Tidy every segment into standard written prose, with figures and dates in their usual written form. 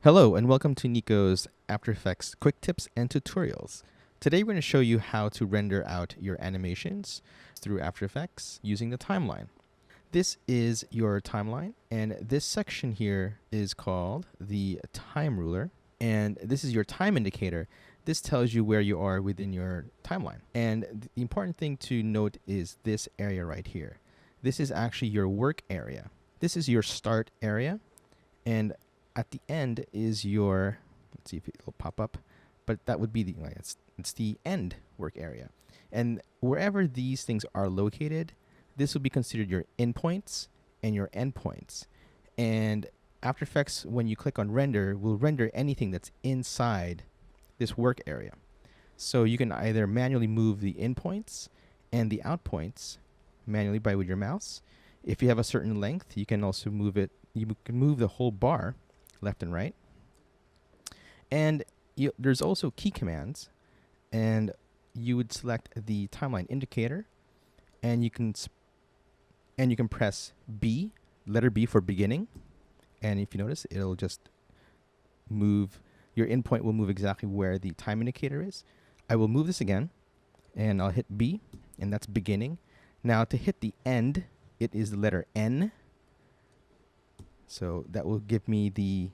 Hello and welcome to Nico's After Effects quick tips and tutorials. Today we're going to show you how to render out your animations through After Effects using the timeline. This is your timeline, and this section here is called the time ruler, and this is your time indicator. This tells you where you are within your timeline. And the important thing to note is this area right here. This is actually your work area. This is your start area, and at the end is your, let's see if it'll pop up, but that would be the, it's the end work area. And wherever these things are located, this will be considered your endpoints and your endpoints. And After Effects, when you click on render, will render anything that's inside this work area. So you can either manually move the endpoints and the outpoints manually with your mouse. If you have a certain length, you can also move it. You can move the whole bar left and right. And there's also key commands, and you would select the timeline indicator, and you can press B, letter B for beginning. And if you notice, it'll just move, your endpoint will move exactly where the time indicator is. I will move this again, and I'll hit B, and that's beginning. Now to hit the end, it is the letter N. So that will give me the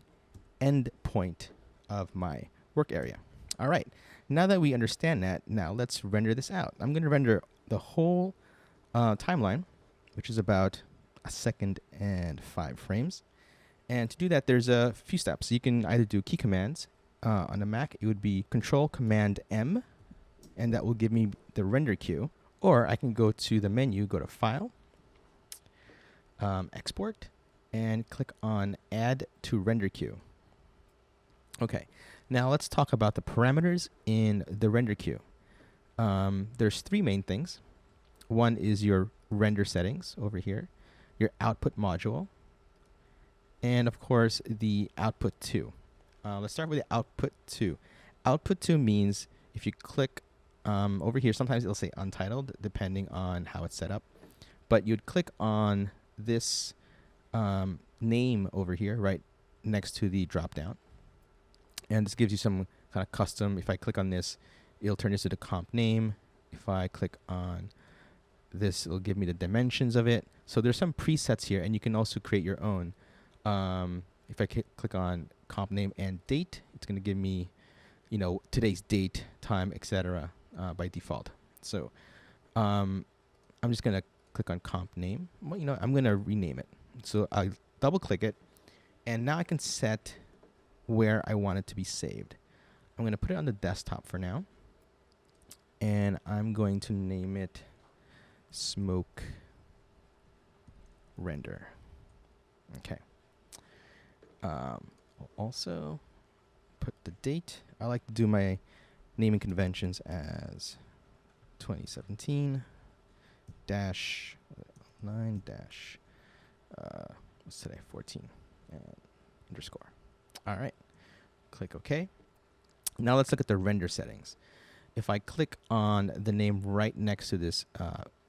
end point of my work area. All right, now that we understand that, now let's render this out. I'm going to render the whole timeline, which is about 1 second and 5 frames. And to do that, there's a few steps. You can either do key commands. On the Mac, it would be Control-Command-M, and that will give me the render queue. Or I can go to the menu, go to File, Export, and click on Add to Render Queue. Okay, now let's talk about the parameters in the render queue. There's 3 main things. One is your render settings over here, your output module, and of course the output to. Let's start with the output to. Output to means if you click over here, sometimes it'll say untitled depending on how it's set up, but you'd click on this name over here right next to the drop down, and this gives you some kind of custom. If I click on this, it'll turn this into comp name. If I click on this, it'll give me the dimensions of it. So there's some presets here, and you can also create your own. If I click on comp name and date, it's going to give me, today's date, time, etc. By default. So I'm just going to click on comp name. Well, I'm going to rename it. So I double click it, and now I can set where I want it to be saved. I'm going to put it on the desktop for now, and I'm going to name it Smoke Render. Okay. I'll also put the date. I like to do my naming conventions as 2017 dash 9 dash what's today, 14 and underscore. All right, click OK. Now let's look at the render settings. If I click on the name right next to this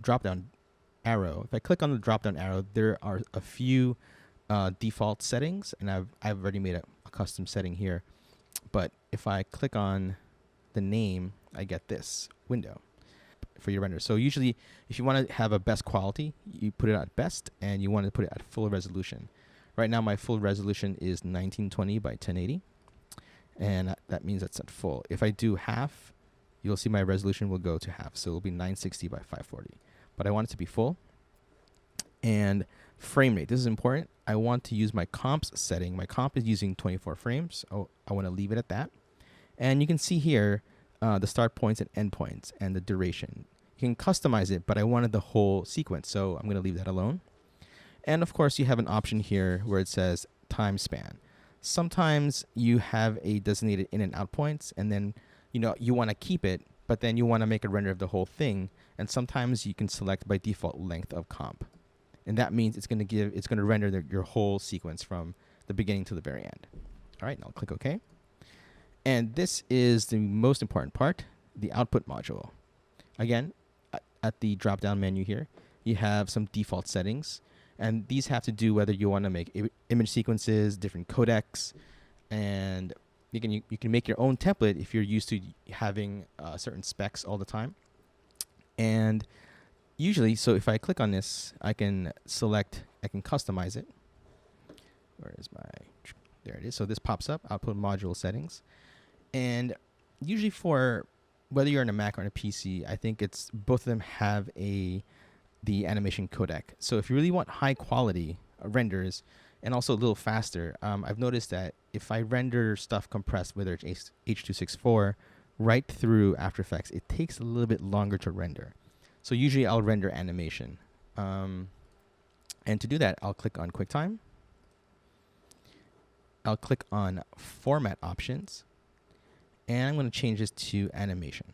drop down arrow, if I click on the drop down arrow, there are a few default settings, and I've already made a custom setting here. But if I click on the name, I get this window for your render. So usually, if you want to have a best quality, you put it at best, and you want to put it at full resolution. Right now, my full resolution is 1920 by 1080, and that means that's at full. If I do half, you'll see my resolution will go to half, so it'll be 960 by 540. But I want it to be full. And frame rate, this is important. I want to use my comps setting. My comp is using 24 frames. Oh, I want to leave it at that. And you can see here the start points and end points and the duration. You can customize it, but I wanted the whole sequence, so I'm going to leave that alone. And of course, you have an option here where it says time span. Sometimes you have a designated in and out points, and then you want to keep it, but then you want to make a render of the whole thing. And sometimes you can select by default length of comp. And that means it's going to render your whole sequence from the beginning to the very end. All right, now I'll click OK. And this is the most important part, the output module. Again, at the drop-down menu here, you have some default settings. And these have to do whether you want to make image sequences, different codecs, and you can make your own template if you're used to having certain specs all the time. And usually, so if I click on this, I can customize it. Where is there it is. So this pops up, output module settings. And usually for whether you're on a Mac or on a PC, I think it's both of them have the animation codec. So if you really want high quality renders and also a little faster, I've noticed that if I render stuff compressed, whether it's H.264, right through After Effects, it takes a little bit longer to render. So usually I'll render animation. And to do that, I'll click on QuickTime. I'll click on Format Options. And I'm going to change this to Animation.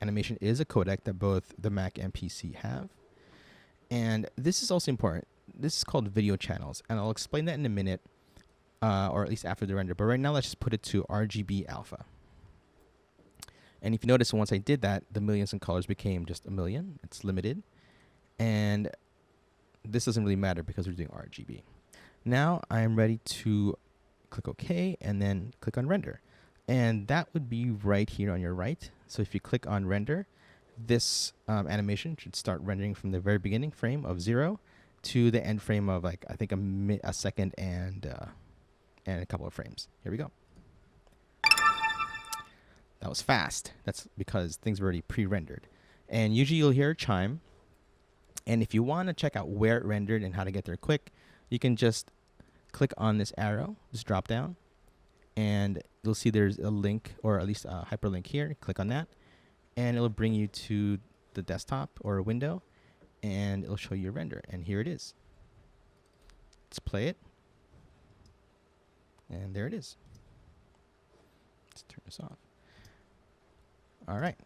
Animation is a codec that both the Mac and PC have. And this is also important. This is called video channels. And I'll explain that in a minute, or at least after the render. But right now, let's just put it to RGB alpha. And if you notice, once I did that, the millions in colors became just a million. It's limited. And this doesn't really matter because we're doing RGB. Now I'm ready to click OK and then click on render. And that would be right here on your right. So if you click on render, this animation should start rendering from the very beginning frame of 0 to the end frame of, like, I think a second and a couple of frames. Here we go. That was fast. That's because things were already pre-rendered. And usually you'll hear a chime. And if you want to check out where it rendered and how to get there quick, you can just click on this arrow, this drop down, and you'll see there's a link, or at least a hyperlink here. Click on that, and it'll bring you to the desktop or a window, and it'll show you a render. And here it is. Let's play it. And there it is. Let's turn this off. All right.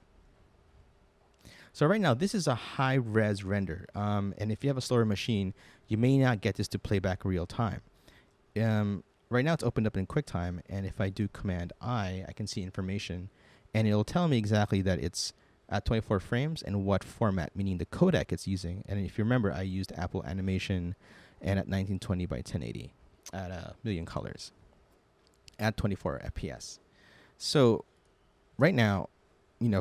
So right now, this is a high-res render. And if you have a slower machine, you may not get this to play back real time. Right now, it's opened up in QuickTime. And if I do Command-I, I can see information. And it'll tell me exactly that it's at 24 frames and what format, meaning the codec it's using. And if you remember, I used Apple Animation and at 1920 by 1080 at a million colors at 24 FPS. So right now, you know,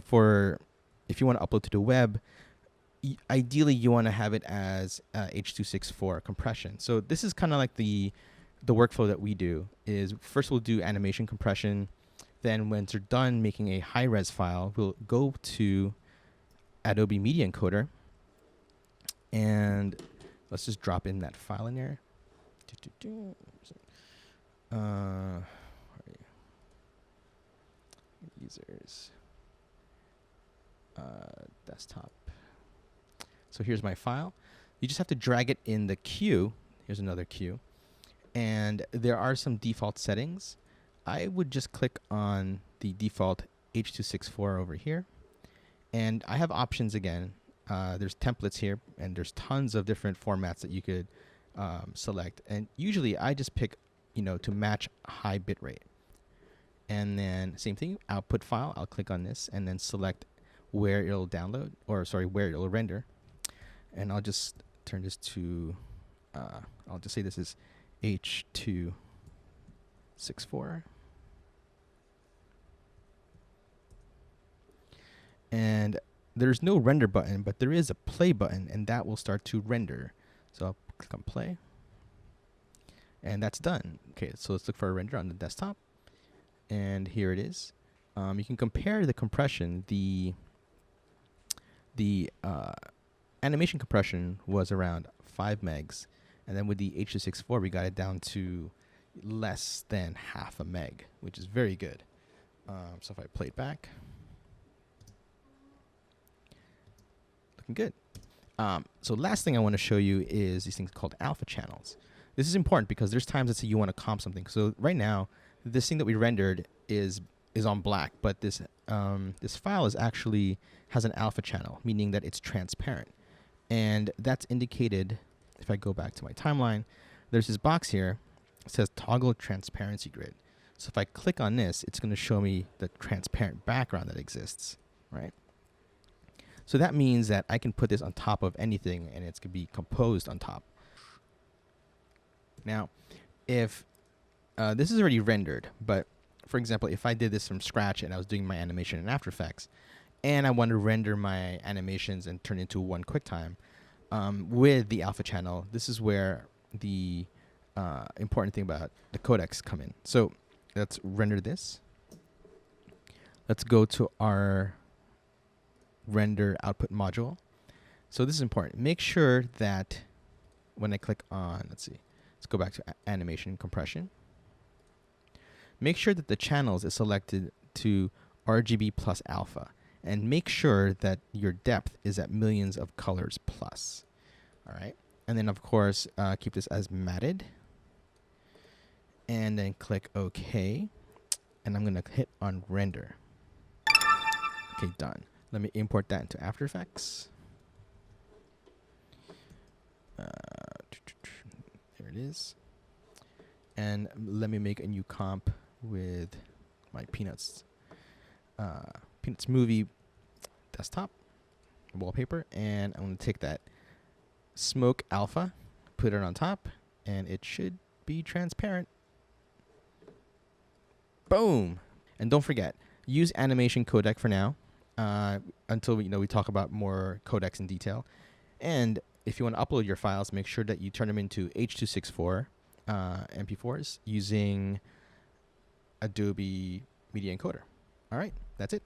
if you want to upload to the web, ideally you want to have it as H.264 compression. So this is kind of like the workflow that we do. Is first we'll do animation compression. Then once you're done making a high-res file, we'll go to Adobe Media Encoder. And let's just drop in that file in there. Users. Desktop. So here's my file. You just have to drag it in the queue. Here's another queue. And there are some default settings. I would just click on the default H.264 over here. And I have options again. There's templates here, and there's tons of different formats that you could select. And usually I just pick, to match high bitrate. And then same thing, output file. I'll click on this and then select where it'll download, where it'll render. And I'll just turn this to, I'll just say this is H.264. And there's no render button, but there is a play button, and that will start to render. So I'll click on play. And that's done. Okay, so let's look for a render on the desktop. And here it is. You can compare the compression. The animation compression was around 5 megs. And then with the H.264, we got it down to less than half a meg, which is very good. So if I play it back, looking good. So last thing I want to show you is these things called alpha channels. This is important because there's times that say you want to comp something. So right now, this thing that we rendered is on black, but this file has an alpha channel, meaning that it's transparent. And that's indicated, if I go back to my timeline, there's this box here. It says toggle transparency grid. So if I click on this, it's going to show me the transparent background that exists, right? So that means that I can put this on top of anything, and it's going to be composed on top. Now, if this is already rendered, but for example, if I did this from scratch and I was doing my animation in After Effects, and I want to render my animations and turn into one QuickTime with the alpha channel, this is where the important thing about the codecs come in. So let's render this. Let's go to our render output module. So this is important. Make sure that when I click on, let's go back to animation compression. Make sure that the channels is selected to RGB plus alpha, and make sure that your depth is at millions of colors plus. All right, and then of course keep this as matted, and then click OK, and I'm gonna hit on render. Okay, done. Let me import that into After Effects. There it is. And let me make a new comp with my Peanuts movie desktop wallpaper, and I'm going to take that smoke alpha, put it on top, and it should be transparent. Boom! And don't forget, use animation codec for now until we talk about more codecs in detail. And if you want to upload your files, make sure that you turn them into H.264 MP4s using Adobe Media Encoder. All right, that's it.